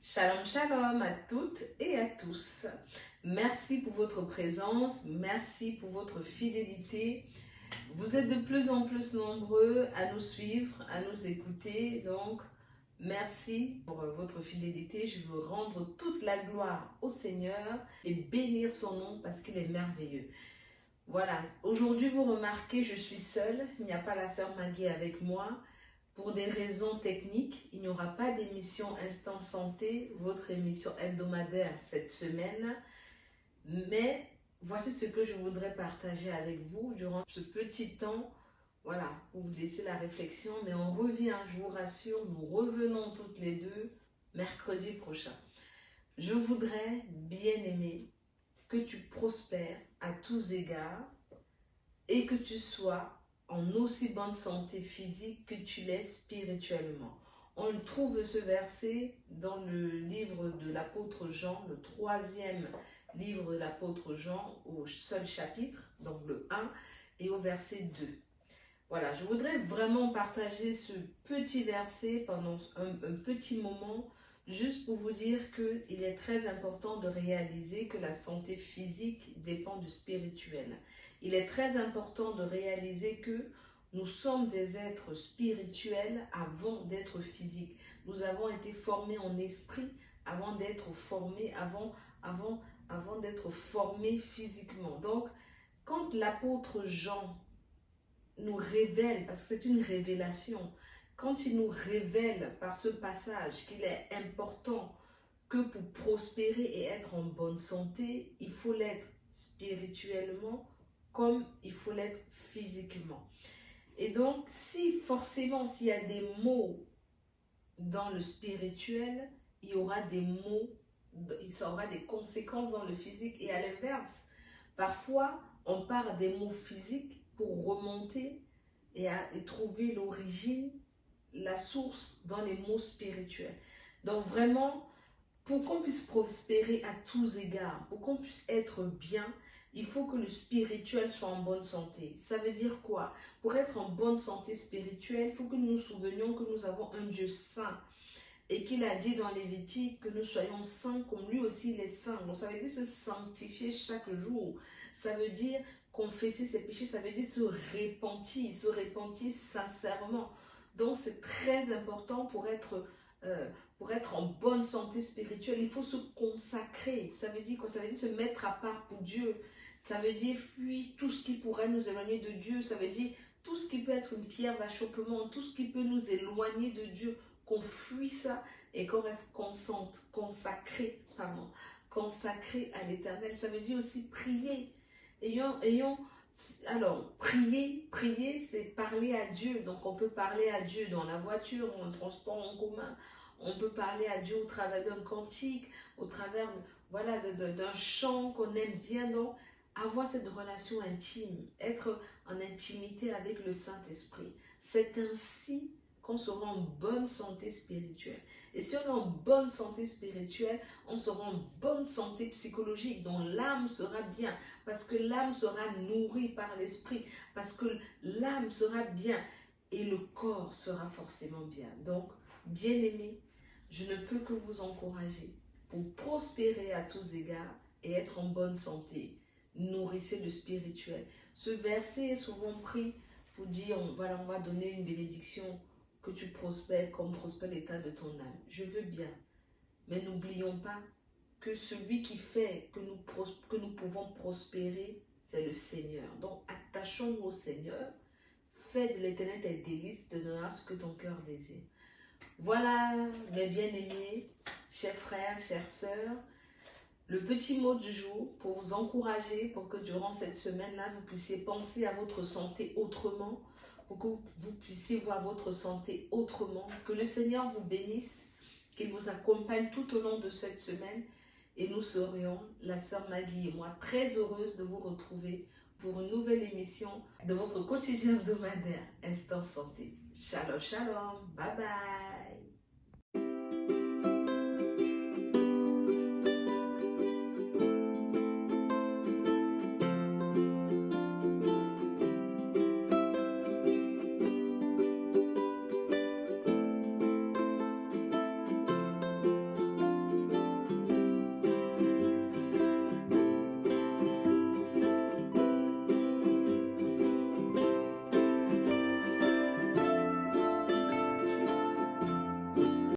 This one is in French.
Shalom, shalom à toutes et à tous. Merci pour votre présence, merci pour votre fidélité. Vous êtes de plus en plus nombreux à nous suivre, à nous écouter. Donc, merci pour votre fidélité. Je veux rendre toute la gloire au Seigneur et bénir son nom parce qu'il est merveilleux. Voilà, aujourd'hui vous remarquez, je suis seule. Il n'y a pas la sœur Maggie avec moi. Pour des raisons techniques, il n'y aura pas d'émission Instant Santé, votre émission hebdomadaire cette semaine. Mais voici ce que je voudrais partager avec vous durant ce petit temps. Voilà, pour vous laisser la réflexion. Mais on revient, je vous rassure, nous revenons toutes les deux mercredi prochain. Je voudrais, bien aimé, que tu prospères à tous égards et que tu sois en aussi bonne santé physique que tu l'es spirituellement. On trouve ce verset dans le livre de l'apôtre Jean, le 3e livre de l'apôtre Jean, au seul chapitre, donc le 1, et au verset 2. Voilà, je voudrais vraiment partager ce petit verset pendant un petit moment, juste pour vous dire qu'il est très important de réaliser que la santé physique dépend du spirituel. Il est très important de réaliser que nous sommes des êtres spirituels avant d'être physiques. Nous avons été formés en esprit avant d'être formés, avant d'être formés physiquement. Donc, quand l'apôtre Jean nous révèle, parce que c'est une révélation, quand il nous révèle par ce passage qu'il est important que pour prospérer et être en bonne santé, il faut l'être spirituellement comme il faut l'être physiquement. Et donc, si forcément, s'il y a des mots dans le spirituel, il y aura des mots, il y aura des conséquences dans le physique. Et à l'inverse, parfois, on part des mots physiques pour remonter et trouver l'origine, la source dans les mots spirituels. Donc vraiment, pour qu'on puisse prospérer à tous égards, pour qu'on puisse être bien, il faut que le spirituel soit en bonne santé. Ça veut dire quoi? Pour être en bonne santé spirituelle, il faut que nous nous souvenions que nous avons un Dieu saint et qu'il a dit dans Lévitique que nous soyons saints comme lui aussi il est saint. Donc ça veut dire se sanctifier chaque jour. Ça veut dire confesser ses péchés, ça veut dire se repentir sincèrement. Donc c'est très important pour être en bonne santé spirituelle. Il faut se consacrer. Ça veut dire quoi? Ça veut dire se mettre à part pour Dieu. Ça veut dire fuir tout ce qui pourrait nous éloigner de Dieu. Ça veut dire tout ce qui peut être une pierre d'achoppement, tout ce qui peut nous éloigner de Dieu, qu'on fuit ça et qu'on reste consacré à l'Éternel. Ça veut dire aussi prier. Alors, prier, c'est parler à Dieu. Donc, on peut parler à Dieu dans la voiture, dans le transport en commun. On peut parler à Dieu au travers d'un cantique, au travers d'un chant qu'on aime bien. Donc, avoir cette relation intime, être en intimité avec le Saint-Esprit. C'est ainsi qu'on sera en bonne santé spirituelle. Et si on est en bonne santé spirituelle, on sera en bonne santé psychologique, dont l'âme sera bien, parce que l'âme sera nourrie par l'esprit, parce que l'âme sera bien et le corps sera forcément bien. Donc, bien-aimés, je ne peux que vous encourager pour prospérer à tous égards et être en bonne santé. Nourrissez le spirituel. Ce verset est souvent pris pour dire, on va donner une bénédiction, que tu prospères comme prospère l'état de ton âme. Je veux bien, mais n'oublions pas que celui qui fait que nous pouvons prospérer, c'est le Seigneur. Donc, attachons-nous au Seigneur. Fais de l'Éternel tes délices, te donnera ce que ton cœur désire. Voilà, mes bien-aimés, chers frères, chères sœurs, le petit mot du jour pour vous encourager, pour que durant cette semaine-là, vous puissiez penser à votre santé autrement, pour que vous puissiez voir votre santé autrement. Que le Seigneur vous bénisse, qu'il vous accompagne tout au long de cette semaine. Et nous serions, la sœur Maggie et moi, très heureuses de vous retrouver pour une nouvelle émission de votre quotidien hebdomadaire Instant Santé. Shalom, shalom, bye bye.